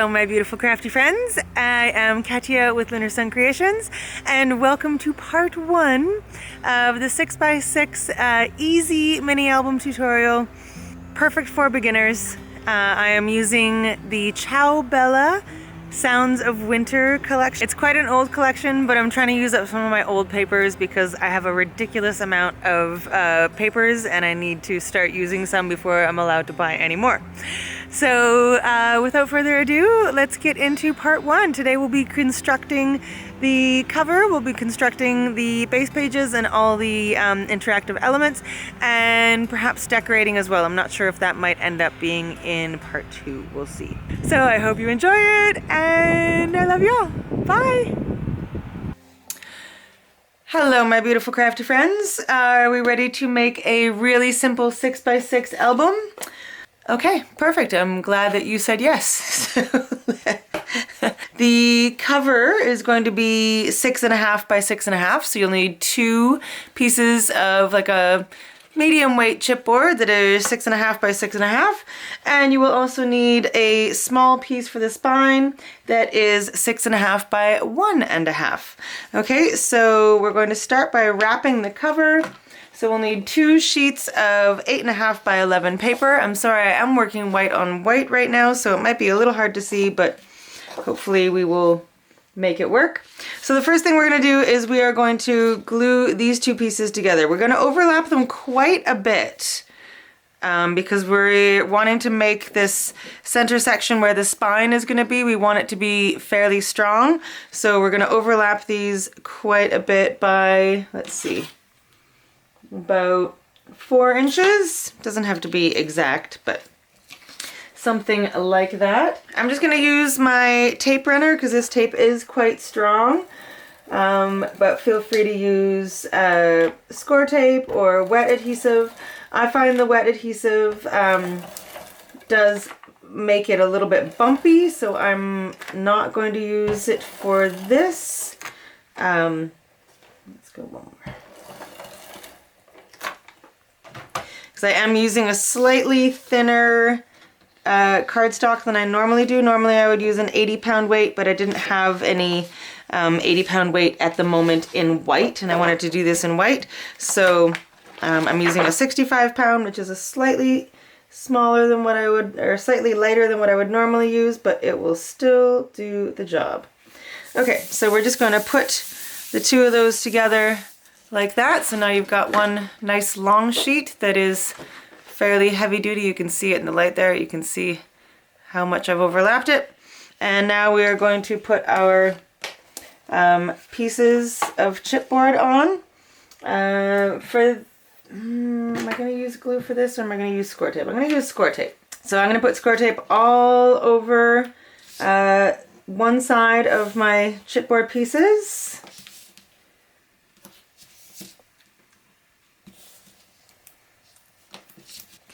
Hello my beautiful crafty friends, I am Katya with Lunar Sun Creations and welcome to part 1 of the 6x6 easy mini album tutorial, perfect for beginners. I am using the Ciao Bella Sounds of Winter collection. It's quite an old collection, but I'm trying to use up some of my old papers because I have a ridiculous amount of papers and I need to start using some before I'm allowed to buy any more. So without further ado, let's get into part 1. Today we'll be constructing the cover, we'll be constructing the base pages and all the interactive elements, and perhaps decorating as well. I'm not sure if that might end up being in part 2, we'll see. So I hope you enjoy it, and I love y'all. Bye! Hello my beautiful crafty friends. Are we ready to make a really simple 6x6 album? Okay, perfect. I'm glad that you said yes. The cover is going to be 6.5 by 6.5, so you'll need 2 pieces of like a medium weight chipboard that is 6.5 by 6.5, and you will also need a small piece for the spine that is 6.5 by 1.5. Okay, so we're going to start by wrapping the cover. So we'll need 2 sheets of 8.5 by 11 paper. I'm sorry, I am working white on white right now, so it might be a little hard to see, but hopefully we will make it work. So the first thing we're gonna do is we are going to glue these 2 pieces together. We're gonna overlap them quite a bit because we're wanting to make this center section where the spine is gonna be, we want it to be fairly strong. So we're gonna overlap these quite a bit by, let's see, about 4 inches. Doesn't have to be exact, but something like that. I'm just gonna use my tape runner because this tape is quite strong, but feel free to use score tape or wet adhesive. I find the wet adhesive does make it a little bit bumpy, so I'm not going to use it for this. Let's go one more. Because I am using a slightly thinner cardstock than I normally do. Normally I would use an 80-pound weight, but I didn't have any 80-pound weight at the moment in white, and I wanted to do this in white. So I'm using a 65-pound, which is a slightly smaller than what I would, or slightly lighter than what I would normally use, but it will still do the job. Okay, so we're just going to put the 2 of those together like that. So now you've got one nice long sheet that is fairly heavy duty. You can see it in the light there. You can see how much I've overlapped it. And now we are going to put our pieces of chipboard on. Am I going to use glue for this, or am I going to use score tape? I'm going to use score tape. So I'm going to put score tape all over one side of my chipboard pieces.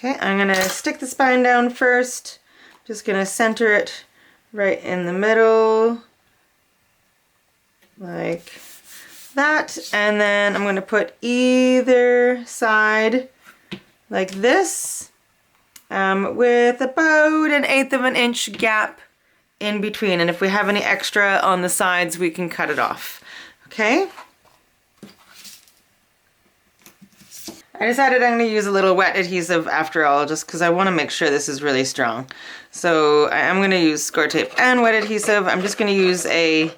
Okay, I'm going to stick the spine down first. Just going to center it right in the middle, like that. And then I'm going to put either side like this, with about 1/8 of an inch gap in between. And if we have any extra on the sides, we can cut it off. Okay? I decided I'm going to use a little wet adhesive after all, just because I want to make sure this is really strong. So I am going to use score tape and wet adhesive. I'm just going to use a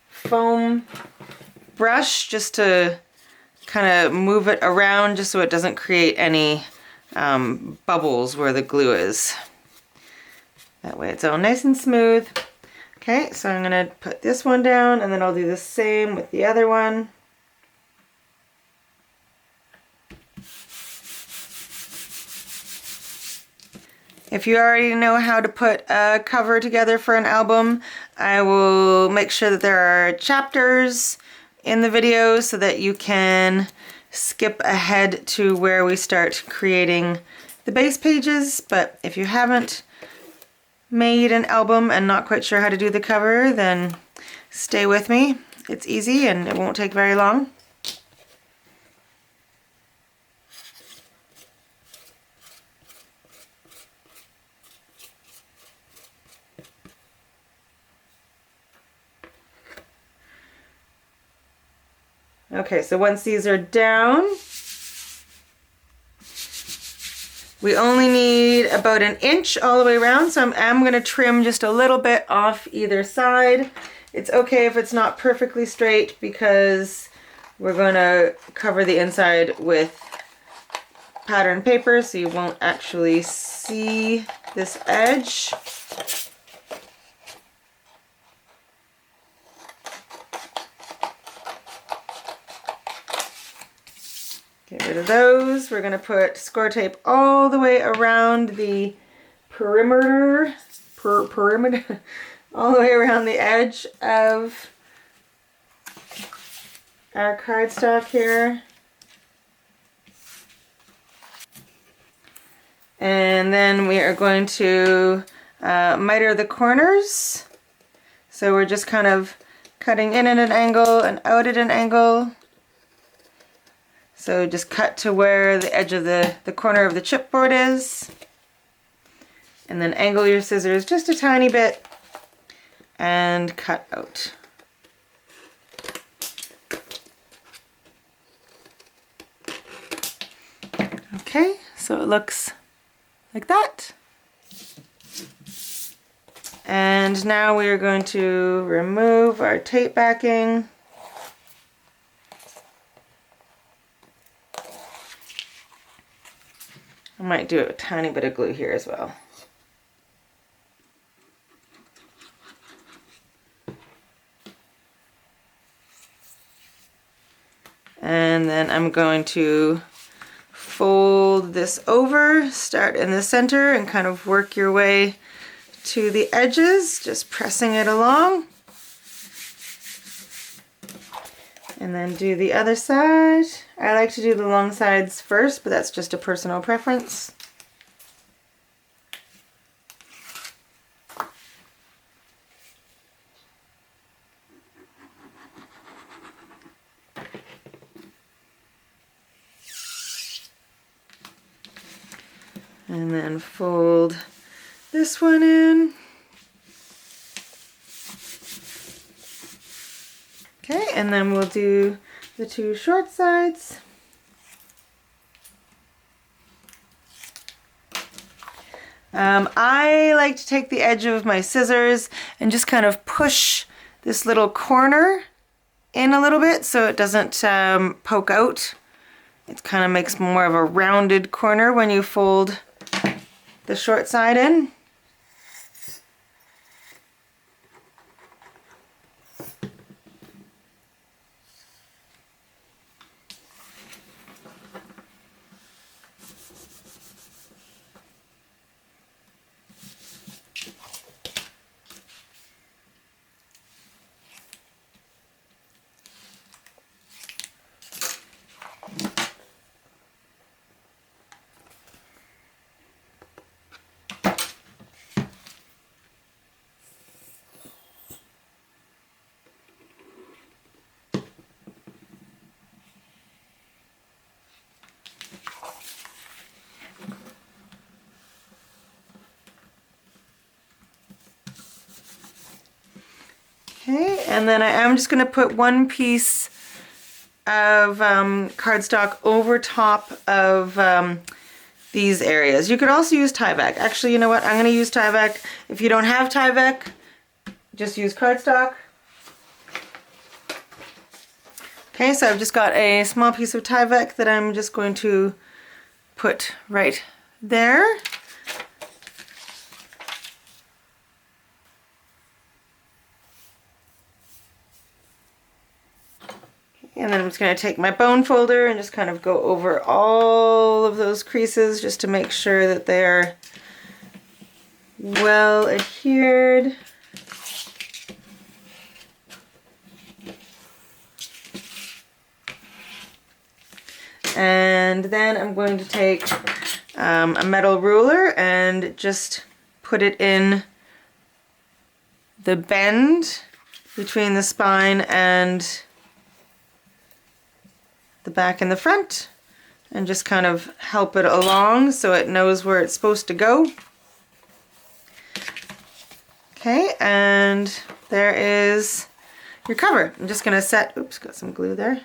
foam brush just to kind of move it around, just so it doesn't create any bubbles where the glue is. That way it's all nice and smooth. Okay, so I'm going to put this one down, and then I'll do the same with the other one. If you already know how to put a cover together for an album, I will make sure that there are chapters in the video so that you can skip ahead to where we start creating the base pages. But if you haven't made an album and not quite sure how to do the cover, then stay with me. It's easy and it won't take very long. Okay, so once these are down, we only need about 1 inch all the way around, so I'm going to trim just a little bit off either side. It's okay if it's not perfectly straight because we're going to cover the inside with pattern paper so you won't actually see this edge. Get rid of those. We're going to put score tape all the way around the perimeter, all the way around the edge of our cardstock here. And then we are going to miter the corners. So we're just kind of cutting in at an angle and out at an angle. So just cut to where the edge of the corner of the chipboard is. And then angle your scissors just a tiny bit and cut out. Okay, so it looks like that. And now we are going to remove our tape backing. I might do a tiny bit of glue here as well. And then I'm going to fold this over, start in the center and kind of work your way to the edges, just pressing it along. And then do the other side. I like to do the long sides first, but that's just a personal preference. And then fold this one in. Okay, and then we'll do the two short sides. I like to take the edge of my scissors and just kind of push this little corner in a little bit so it doesn't poke out. It kind of makes more of a rounded corner when you fold the short side in. Okay, and then I am just going to put one piece of cardstock over top of these areas. You could also use Tyvek. Actually, you know what? I'm going to use Tyvek. If you don't have Tyvek, just use cardstock. Okay, so I've just got a small piece of Tyvek that I'm just going to put right there. And then I'm just going to take my bone folder and just kind of go over all of those creases just to make sure that they're well adhered. And then I'm going to take a metal ruler and just put it in the bend between the spine and the back and the front, and just kind of help it along so it knows where it's supposed to go. Okay, and there is your cover. I'm just gonna set, oops, got some glue there.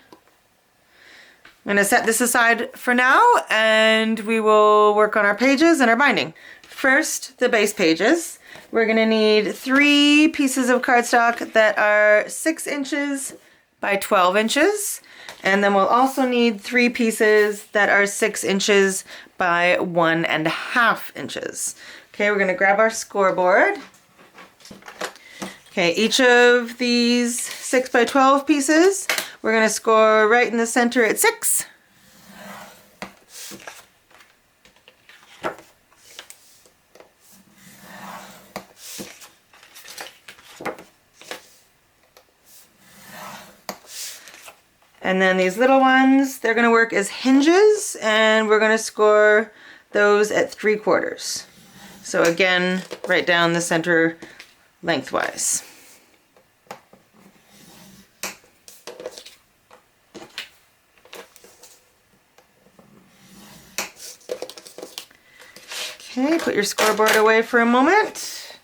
I'm gonna set this aside for now and we will work on our pages and our binding. First, the base pages. We're gonna need 3 pieces of cardstock that are 6 inches by 12 inches. And then we'll also need 3 pieces that are 6 inches by 1.5 inches. Okay, we're gonna grab our scoreboard. Okay, each of these 6 by 12 pieces, we're gonna score right in the center at 6. And then these little ones, they're gonna work as hinges, and we're gonna score those at 3/4. So again, right down the center lengthwise. Okay, put your scoreboard away for a moment.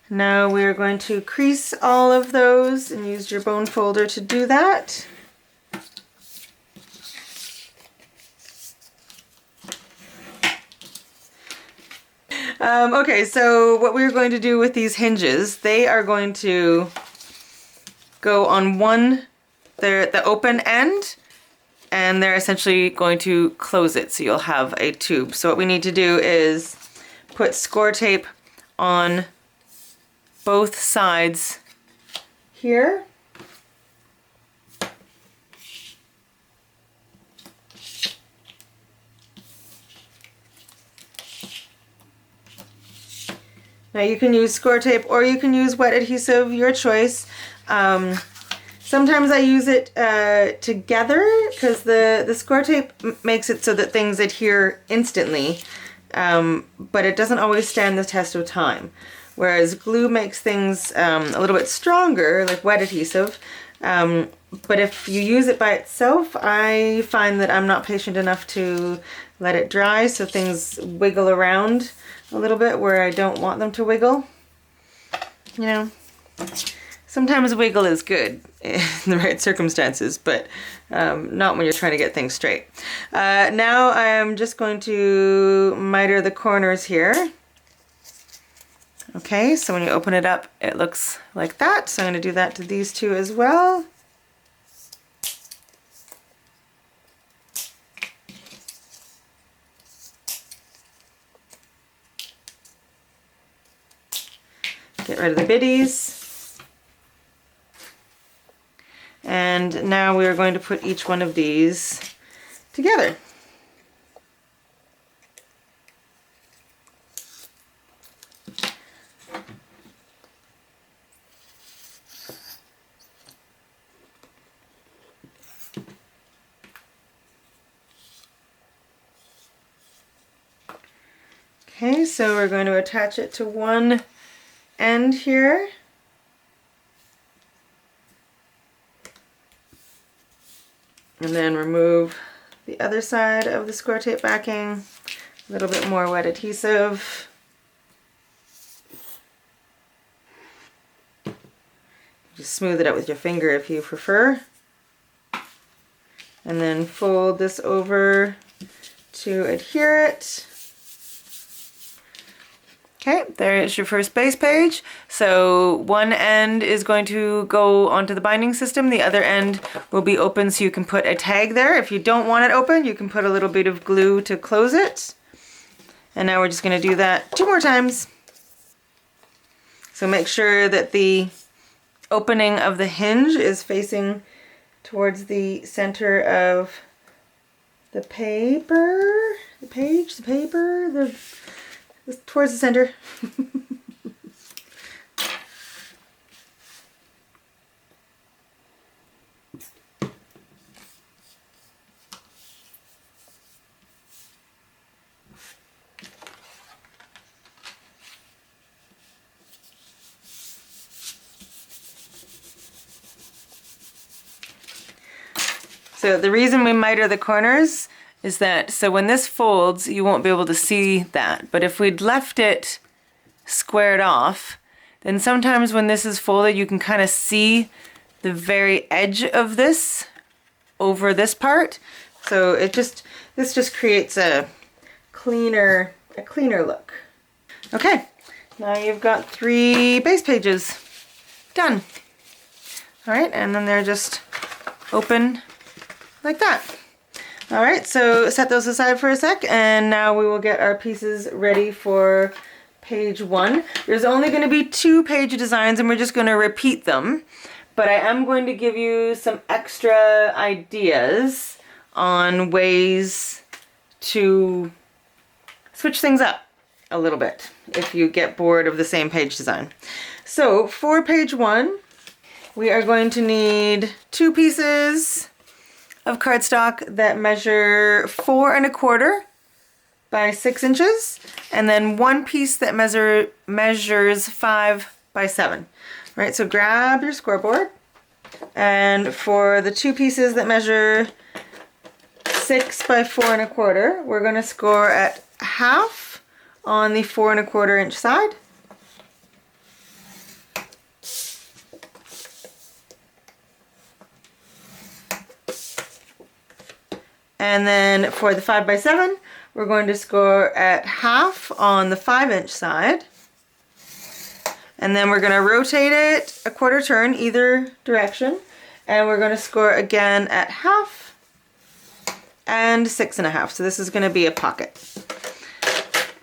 Now we're going to crease all of those and use your bone folder to do that. Okay, so what we're going to do with these hinges, they are going to go on they're at the open end, and they're essentially going to close it, so you'll have a tube. So what we need to do is put score tape on both sides here. Now you can use score tape or you can use wet adhesive, your choice. Sometimes I use it together because the score tape makes it so that things adhere instantly, but it doesn't always stand the test of time. Whereas glue makes things a little bit stronger, like wet adhesive. But if you use it by itself, I find that I'm not patient enough to let it dry, so things wiggle around a little bit where I don't want them to wiggle. You know, sometimes wiggle is good in the right circumstances, but not when you're trying to get things straight. Now I'm just going to miter the corners here. Okay, so when you open it up, it looks like that. So I'm going to do that to these two as well. Get rid of the biddies. And now we are going to put each one of these together. Okay, so we're going to attach it to one end here. And then remove the other side of the score tape backing. A little bit more wet adhesive. Just smooth it out with your finger if you prefer. And then fold this over to adhere it. Okay, there's your first base page. So one end is going to go onto the binding system. The other end will be open so you can put a tag there. If you don't want it open, you can put a little bit of glue to close it. And now we're just going to do that 2 more times. So make sure that the opening of the hinge is facing towards the center of the paper, towards the center. So the reason we miter the corners is that so when this folds, you won't be able to see that. But if we'd left it squared off, then sometimes when this is folded, you can kind of see the very edge of this over this part. So this just creates a cleaner look. Okay, now you've got 3 base pages done. All right, and then they're just open like that. All right, so set those aside for a sec, and now we will get our pieces ready for page 1. There's only going to be 2 page designs, and we're just going to repeat them. But I am going to give you some extra ideas on ways to switch things up a little bit if you get bored of the same page design. So for page 1, we are going to need 2 pieces of cardstock that measure 4 1/4 by 6 inches, and then 1 piece that measures 5 by 7. Right, so grab your scoreboard, and for the 2 pieces that measure 6 by 4 1/4, we're going to score at half on the 4 1/4 inch side. And then for the 5 by 7, we're going to score at half on the 5 inch side. And then we're going to rotate it a 1/4 turn either direction, and we're going to score again at half and 6 1/2. So this is going to be a pocket.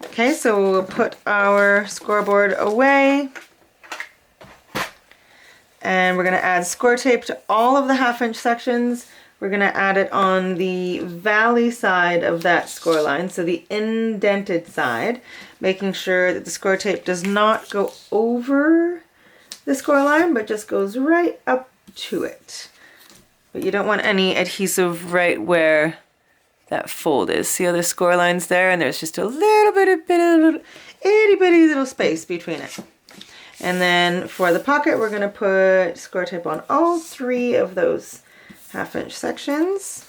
Okay, so we'll put our scoreboard away, and we're going to add score tape to all of the 1/2 inch sections. We're going to add it on the valley side of that score line, so the indented side, making sure that the score tape does not go over the score line, but just goes right up to it. But you don't want any adhesive right where that fold is. See how the score line's there, and there's just a little bit of itty bitty little space between it. And then for the pocket, we're going to put score tape on all 3 of those 1/2 inch sections.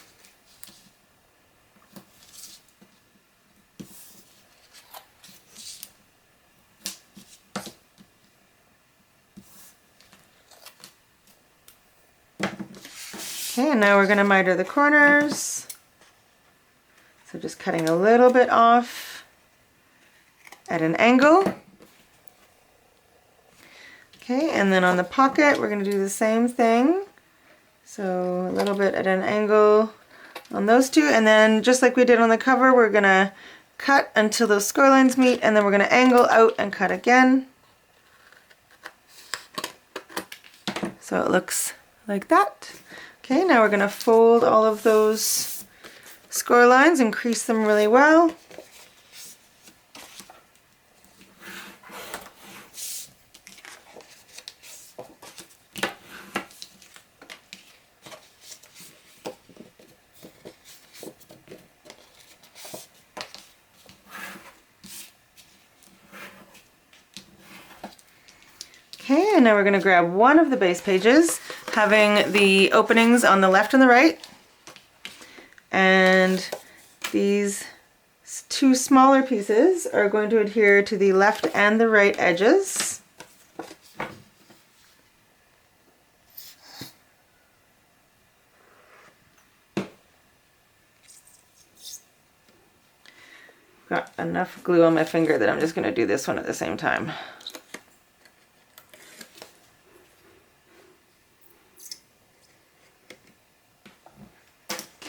Okay, and now we're going to miter the corners. So just cutting a little bit off at an angle. Okay, and then on the pocket, we're going to do the same thing. So a little bit at an angle on those 2, and then just like we did on the cover, we're going to cut until those score lines meet, and then we're going to angle out and cut again. So it looks like that. Okay, now we're going to fold all of those score lines and crease them really well. Okay, and now we're going to grab one of the base pages, having the openings on the left and the right. And these 2 smaller pieces are going to adhere to the left and the right edges. Got enough glue on my finger that I'm just going to do this one at the same time.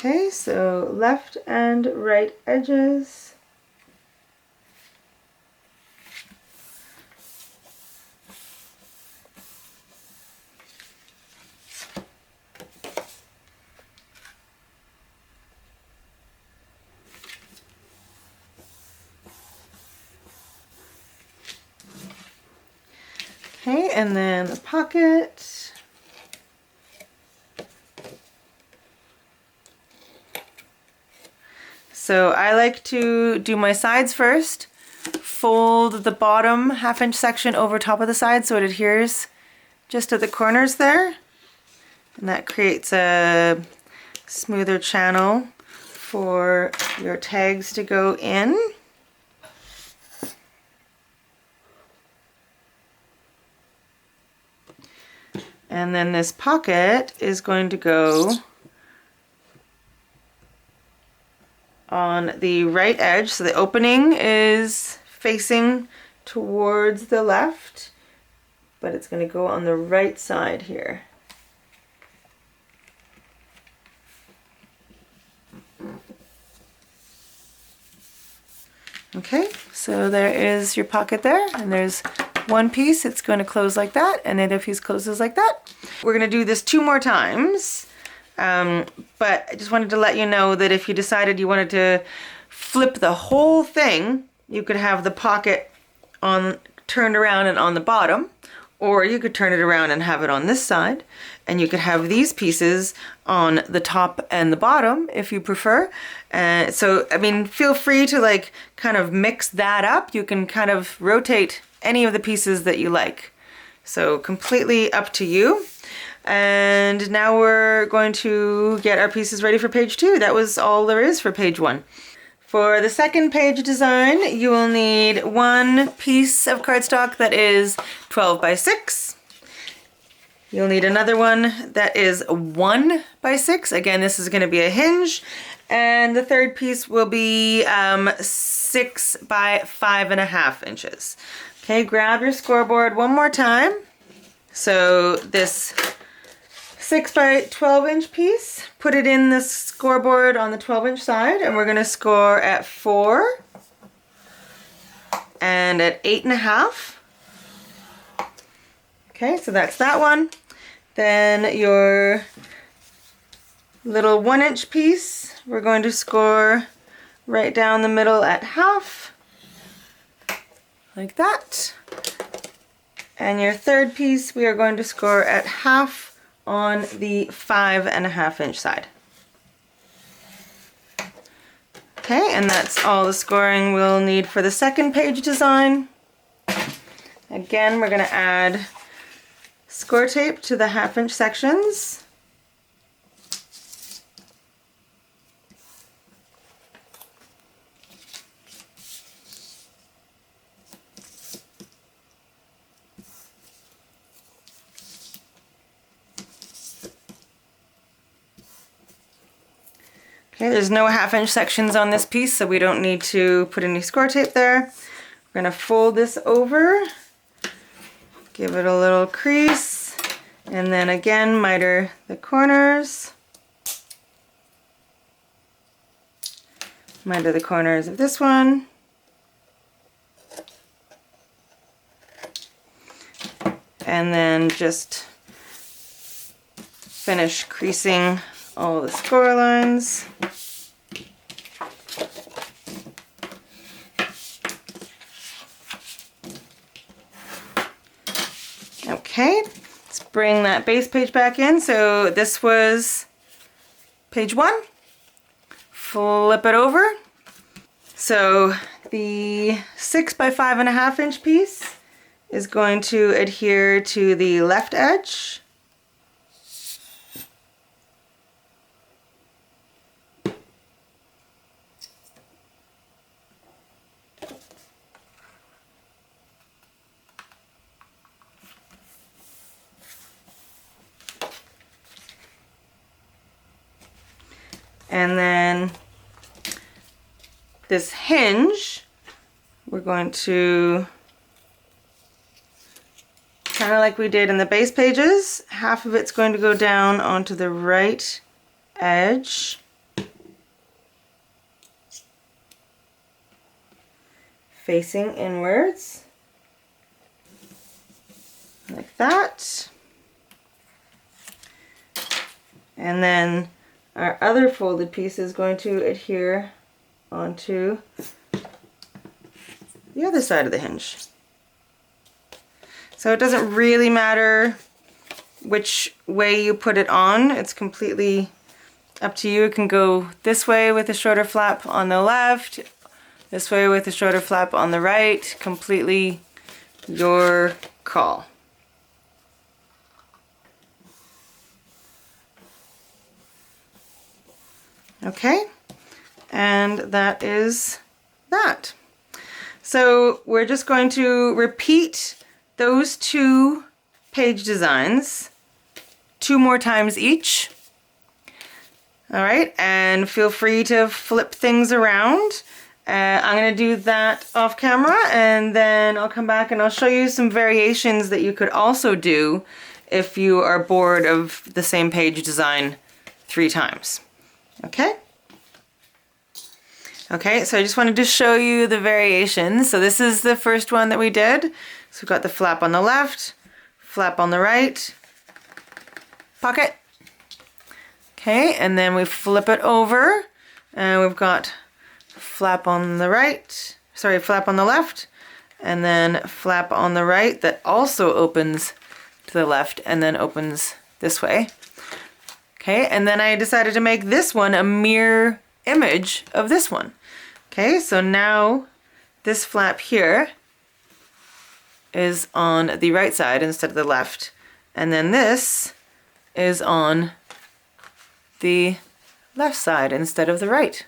Okay, so left and right edges. Okay, and then the pocket. So I like to do my sides first, fold the bottom 1/2 inch section over top of the side so it adheres just at the corners there. And that creates a smoother channel for your tags to go in. And then this pocket is going to go on the right edge. So the opening is facing towards the left, but it's going to go on the right side here. Okay, so there is your pocket there, and there's one piece. It's going to close like that, and the other piece closes like that. We're going to do this 2 more times, but I just wanted to let you know that if you decided you wanted to flip the whole thing, you could have the pocket on turned around and on the bottom, or you could turn it around and have it on this side, and you could have these pieces on the top and the bottom if you prefer. So, I mean, feel free to like kind of mix that up. You can kind of rotate any of the pieces that you like. So completely up to you. And now we're going to get our pieces ready for page 2. That was all there is for page 1. For the second page design, you will need 1 piece of cardstock that is 12 by 6. You'll need another one that is 1 by 6. Again, this is going to be a hinge. And the third piece will be 6 by 5.5 inches. Okay, grab your scoreboard one more time. So this 6 by 12 inch piece, put it in the scoreboard on the 12-inch side, and we're going to score at 4 and at 8.5. Okay, so that's that one. Then your little 1-inch piece, we're going to score right down the middle at 1/2, like that. And your third piece, we are going to score at 1/2 on the 5.5 inch side. Okay, and that's all the scoring we'll need for the second page design. Again, we're going to add score tape to the 1/2 inch sections. Okay, there's no 1/2 inch sections on this piece, so we don't need to put any score tape there. We're going to fold this over, give it a little crease, and then again miter the corners. Miter the corners of this one. And then just finish creasing all the score lines. Okay, let's bring that base page back in. So this was page 1. Flip it over. So the 6 by 5.5 inch piece is going to adhere to the left edge. And then this hinge, we're going to, kind of like we did in the base pages, 1/2 of it's going to go down onto the right edge. Facing inwards, like that. And then our other folded piece is going to adhere onto the other side of the hinge. So it doesn't really matter which way you put it on. It's completely up to you. It can go this way with a shorter flap on the left, this way with a shorter flap on the right. Completely your call. Okay, and that is that. So we're just going to repeat those 2 page designs 2 more times each. All right, and feel free to flip things around. I'm gonna do that off camera, and then I'll come back and I'll show you some variations that you could also do if you are bored of the same page design 3 times. Okay? Okay, so I just wanted to show you the variations. So this is the first one that we did. So we've got the flap on the left, flap on the right, pocket. Okay, and then we flip it over, and we've got flap on the right, sorry, flap on the left, and then flap on the right that also opens to the left and then opens this way. Okay, and then I decided to make this one a mirror image of this one. Okay, so now this flap here is on the right side instead of the left, and then this is on the left side instead of the right.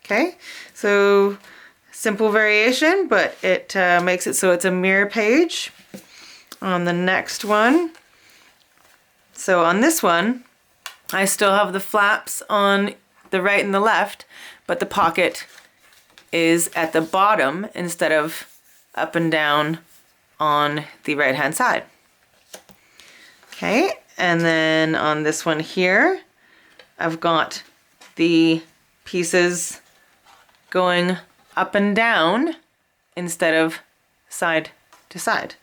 Okay, so simple variation, but it makes it so it's a mirror page. On the next one, so on this one, I still have the flaps on the right and the left, but the pocket is at the bottom instead of up and down on the right hand side. Okay, and then on this one here, I've got the pieces going up and down instead of side to side.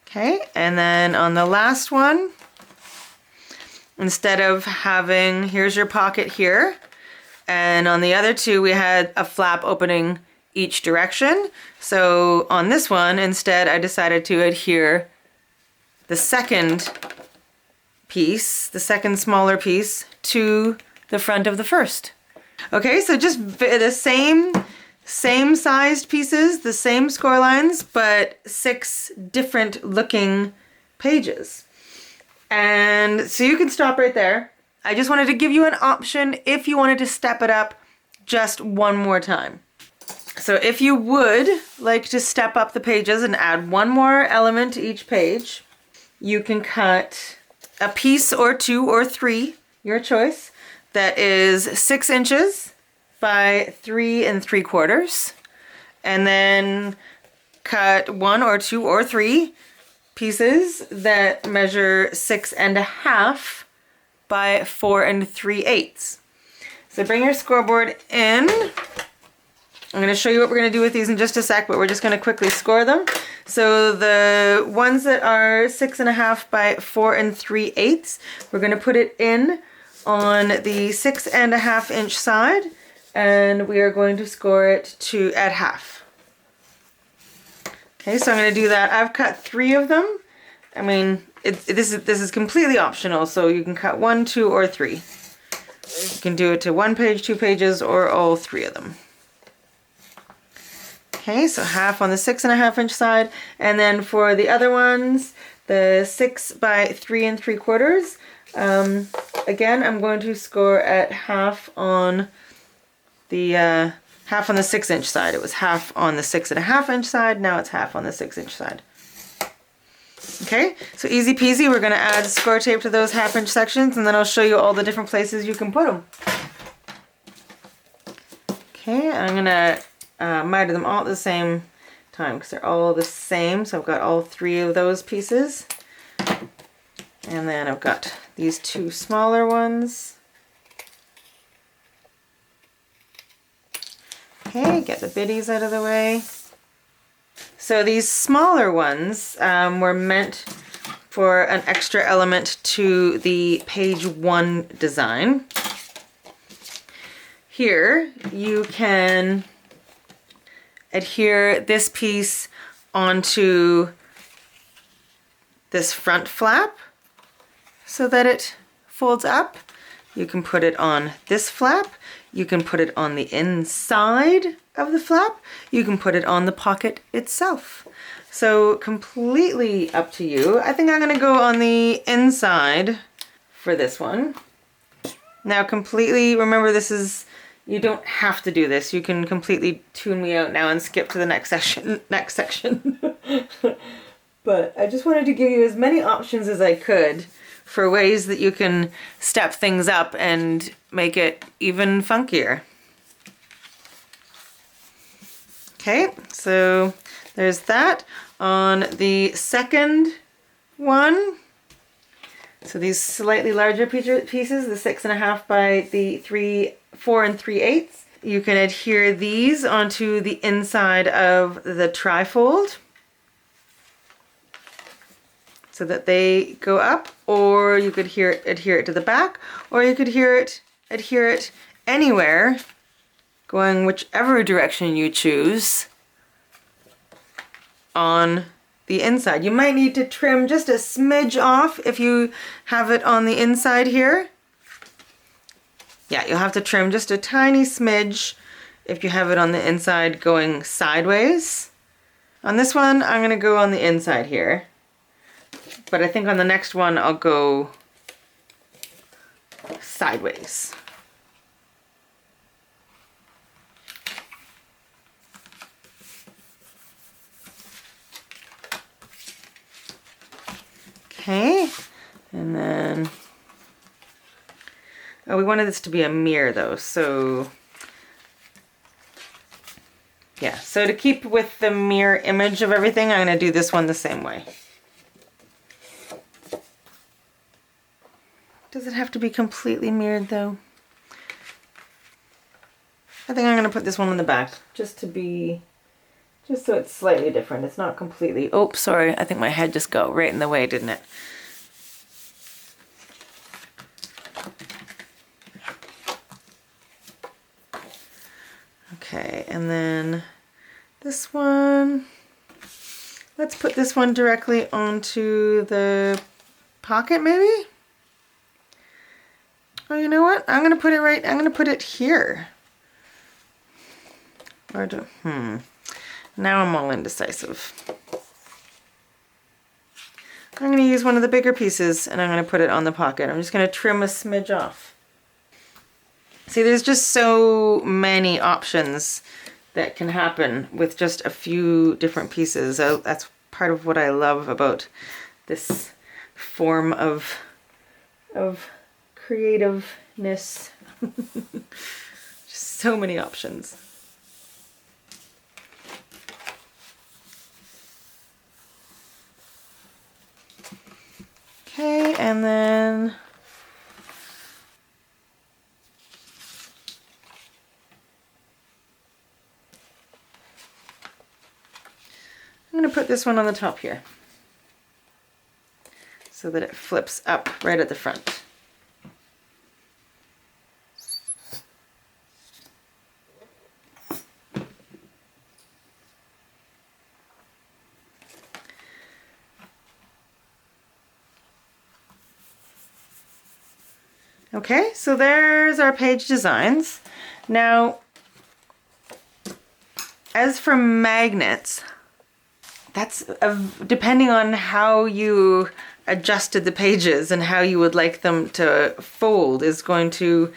Okay, and then on the last one, instead of having, here's your pocket here, and on the other two we had a flap opening each direction. So on this one, instead I decided to adhere the second piece, the second smaller piece, to the front of the first. Okay, so just the same sized pieces, the same score lines, but 6 different looking pages. And so you can stop right there. I just wanted to give you an option if you wanted to step it up just one more time. So if you would like to step up the pages and add one more element to each page, you can cut a piece or 2 or 3, your choice, that is 6 inches by 3 3/4, and then cut 1 or 2 or 3 pieces that measure 6 1/2 by 4 3/8. So bring your scoreboard in. I'm going to show you what we're going to do with these in just a sec, but we're just going to quickly score them. So the ones that are 6 1/2 by 4 3/8, we're going to put it in on the 6 1/2 inch side, and we are going to score it to at half. Okay, so I'm going to do that. I've cut 3 of them. I mean, this is completely optional, so you can cut 1, 2, or 3. You can do it to 1 page, 2 pages, or all 3 of them. Okay, so half on the 6 1/2 inch side, and then for the other ones, the 6 by 3 3/4. Again, I'm going to score at half on the 6 inch side. It was half on the 6 1/2 inch side. Now it's half on the 6 inch side. Okay, so easy peasy. We're going to add score tape to those 1/2 inch sections, and then I'll show you all the different places you can put them. Okay, I'm going to miter them all at the same time because they're all the same. So I've got all 3 of those pieces. And then I've got these 2 smaller ones. Okay, get the biddies out of the way. So these smaller ones were meant for an extra element to the page 1 design. Here you can adhere this piece onto this front flap so that it folds up. You can put it on this flap. You can put it on the inside of the flap. You can put it on the pocket itself. So completely up to you. I think I'm going to go on the inside for this one. Now completely, remember this is, you don't have to do this. You can completely tune me out now and skip to the next section. But I just wanted to give you as many options as I could for ways that you can step things up and make it even funkier. Okay, so there's that. On the second one, so these slightly larger pieces, the 6.5 by the 4 3/8, you can adhere these onto the inside of the trifold so that they go up, or you could adhere it to the back, or you could adhere it anywhere, going whichever direction you choose on the inside. You might need to trim just a smidge off if you have it on the inside here. Yeah, you'll have to trim just a tiny smidge if you have it on the inside going sideways. On this one, I'm gonna go on the inside here. But I think on the next one, I'll go sideways. Okay, and then, oh, we wanted this to be a mirror though, so yeah, so to keep with the mirror image of everything, I'm gonna do this one the same way. Does it have to be completely mirrored though? I think I'm gonna put this one on the back, just so it's slightly different. It's not completely, oh, sorry, I think my head just got right in the way, didn't it? Okay, and then this one, let's put this one directly onto the pocket maybe? Oh, you know what? I'm gonna put it here. Now I'm all indecisive. I'm gonna use one of the bigger pieces and I'm gonna put it on the pocket. I'm just gonna trim a smidge off. See, there's just so many options that can happen with just a few different pieces. That's part of what I love about this form of creativeness. Just so many options. Okay, and then I'm going to put this one on the top here so that it flips up right at the front. Okay, so there's our page designs. Now, as for magnets, that's depending on how you adjusted the pages and how you would like them to fold is going to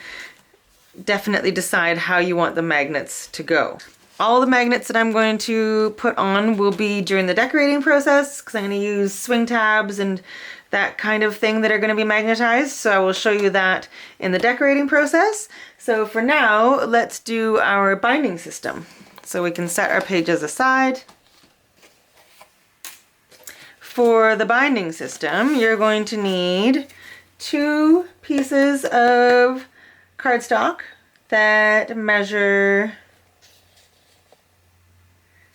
definitely decide how you want the magnets to go. All the magnets that I'm going to put on will be during the decorating process because I'm going to use swing tabs and that kind of thing that are going to be magnetized. So I will show you that in the decorating process. So for now, let's do our binding system. So we can set our pages aside. For the binding system, you're going to need 2 pieces of cardstock that measure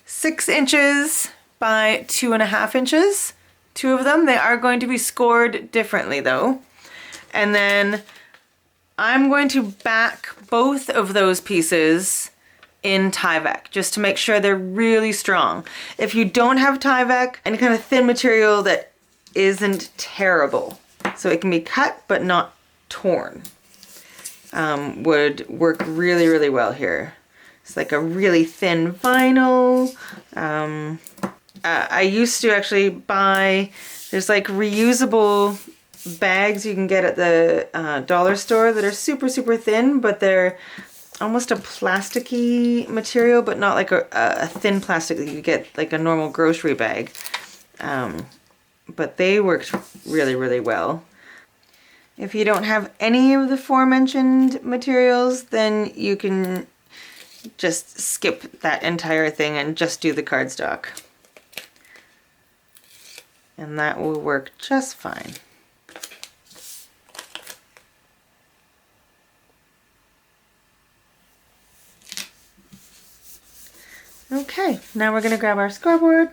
6 inches by 2.5 inches. 2 of them. They are going to be scored differently though. And then I'm going to back both of those pieces in Tyvek just to make sure they're really strong. If you don't have Tyvek, any kind of thin material that isn't terrible, so it can be cut but not torn, would work really, really well here. It's like a really thin vinyl. I used to actually buy, there's like reusable bags you can get at the dollar store that are super, super thin, but they're almost a plasticky material, but not like a thin plastic that you get like a normal grocery bag. But they worked really, really well. If you don't have any of the aforementioned materials, then you can just skip that entire thing and just do the cardstock. And that will work just fine. Okay, now we're going to grab our scoreboard.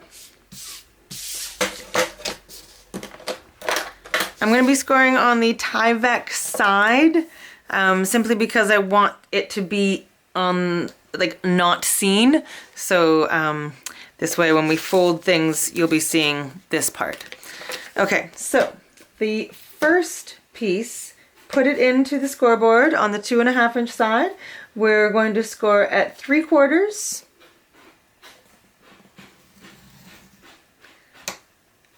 I'm going to be scoring on the Tyvek side, simply because I want it to be on, like, not seen. So this way when we fold things, you'll be seeing this part. Okay, so the first piece, put it into the scoreboard on the 2.5 inch side. We're going to score at 3/4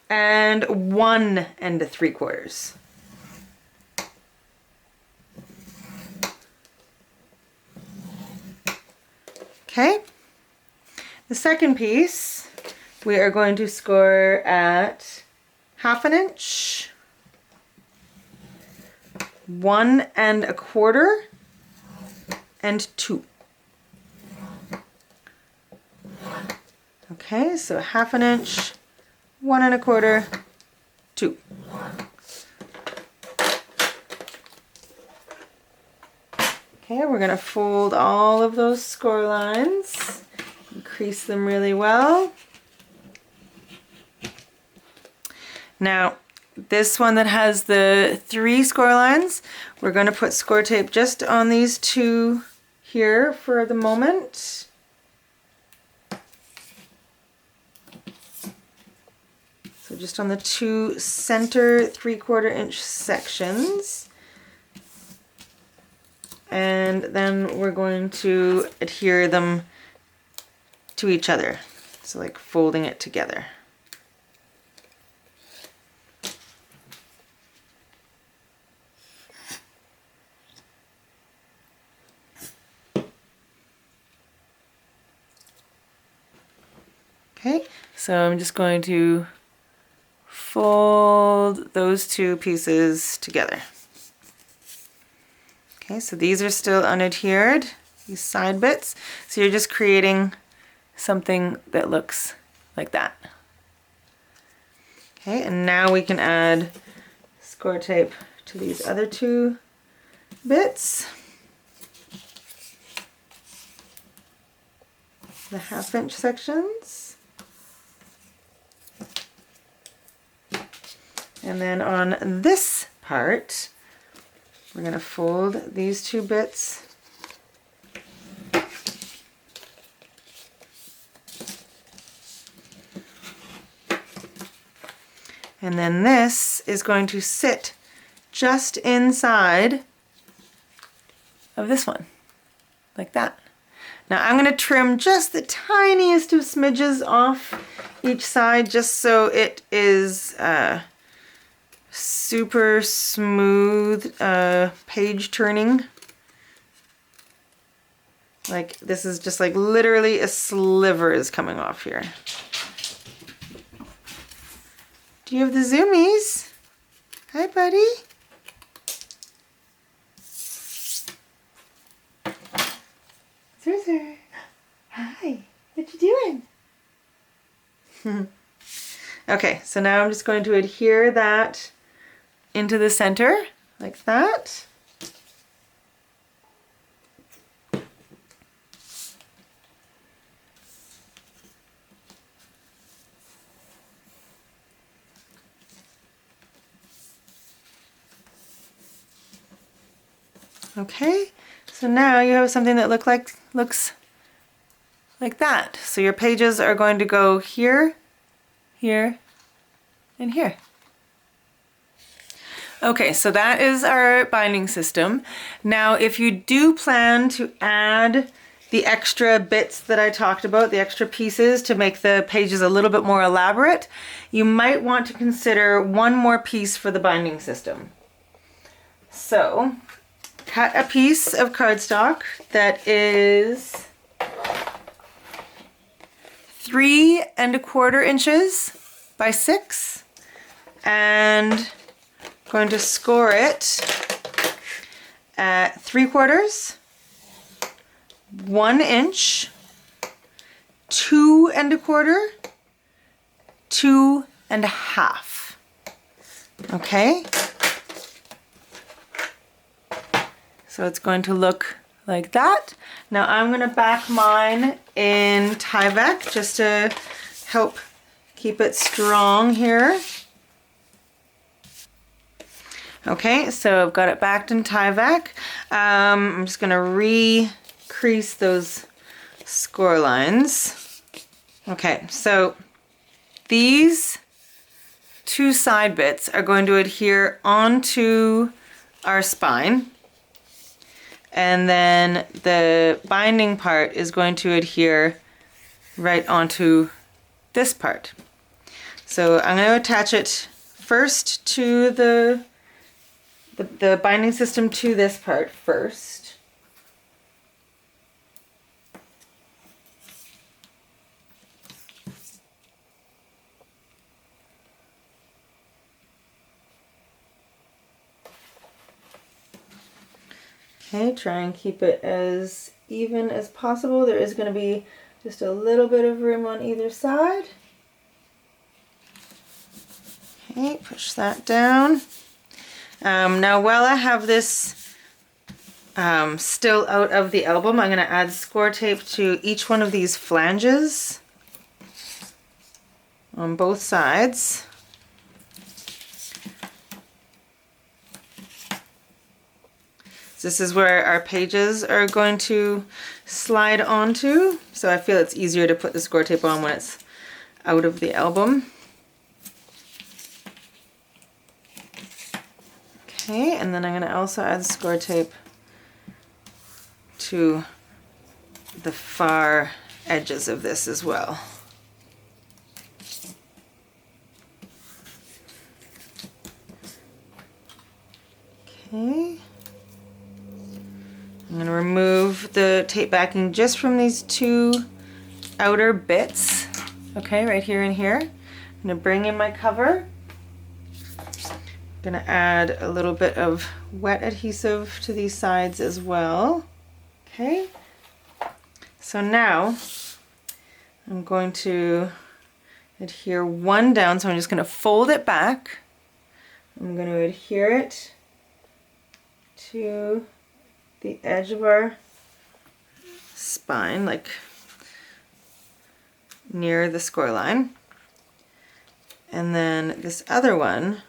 and 1 3/4. Okay. The second piece, we are going to score at 1/2 inch, 1 1/4, and 2. Okay, so 1/2 inch, 1 1/4, 2. Okay, we're going to fold all of those score lines, crease them really well. Now, this one that has the 3 score lines, we're going to put score tape just on these 2 here for the moment. So just on the 2 center 3/4 inch sections. And then we're going to adhere them to each other. So like folding it together. Okay, so I'm just going to fold those 2 pieces together. Okay, so these are still unadhered, these side bits. So you're just creating something that looks like that. Okay, and now we can add score tape to these other 2 bits. The 1/2 inch sections. And then on this part, we're going to fold these 2 bits and then this is going to sit just inside of this one, like that. Now I'm going to trim just the tiniest of smidges off each side just so it is super smooth page turning. Like this is just like literally a sliver is coming off here. Do you have the zoomies? Hi, buddy. Zurzer. Hi. What you doing? Okay, so now I'm just going to adhere that into the center, like that. Okay, so now you have something that looks like that. So your pages are going to go here, here, and here. Okay, so that is our binding system. Now, if you do plan to add the extra bits that I talked about, the extra pieces to make the pages a little bit more elaborate, you might want to consider one more piece for the binding system. So, cut a piece of cardstock that is 3 1/4 inches by 6 and going to score it at 3/4, 1 inch, 2 1/4, 2 1/2. Okay? So it's going to look like that. Now I'm going to back mine in Tyvek just to help keep it strong here. Okay, so I've got it backed in Tyvek. I'm just going to re-crease those score lines. Okay, so these 2 side bits are going to adhere onto our spine, and then the binding part is going to adhere right onto this part. So I'm going to attach it first to the binding system to this part first. Okay, try and keep it as even as possible. There is going to be just a little bit of room on either side. Okay, push that down. Now while I have this still out of the album, I'm going to add score tape to each one of these flanges on both sides. This is where our pages are going to slide onto, so I feel it's easier to put the score tape on when it's out of the album. Okay, and then I'm going to also add score tape to the far edges of this as well. Okay. I'm going to remove the tape backing just from these 2 outer bits. Okay, right here and here. I'm going to bring in my cover. I'm going to add a little bit of wet adhesive to these sides as well. Okay, so now I'm going to adhere 1 down, so I'm just going to fold it back. I'm going to adhere it to the edge of our spine, like near the score line. And then this other one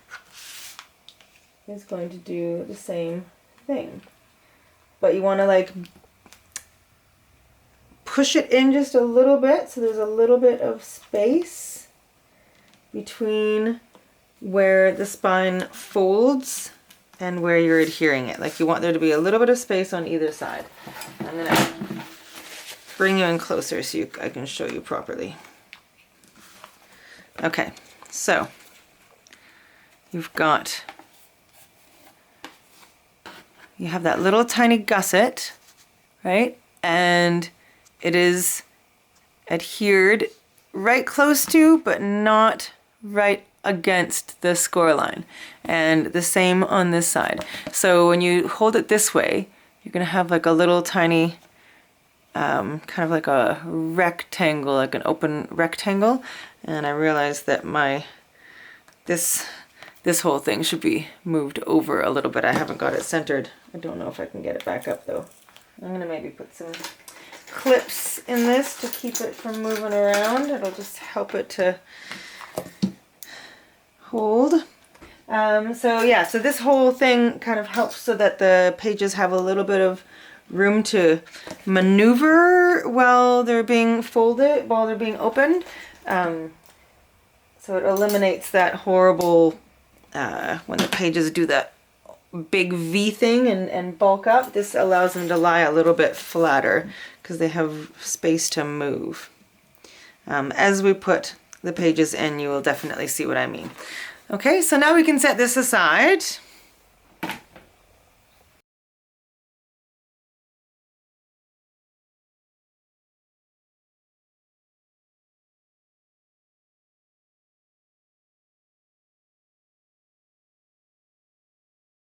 is going to do the same thing. But you want to like push it in just a little bit so there's a little bit of space between where the spine folds and where you're adhering it. Like you want there to be a little bit of space on either side. I'm going to bring you in closer so I can show you properly. Okay, so you have that little tiny gusset, right? And it is adhered right close to, but not right against the score line. And the same on this side. So when you hold it this way, you're gonna have like a little tiny, kind of like a rectangle, like an open rectangle. And I realized that this whole thing should be moved over a little bit. I haven't got it centered. I don't know if I can get it back up though. I'm gonna maybe put some clips in this to keep it from moving around. It'll just help it to hold. So yeah, so this whole thing kind of helps so that the pages have a little bit of room to maneuver while they're being folded, while they're being opened. So it eliminates that horrible, when the pages do that big V thing and bulk up. This allows them to lie a little bit flatter because they have space to move. As we put the pages in, you will definitely see what I mean. Okay, so now we can set this aside.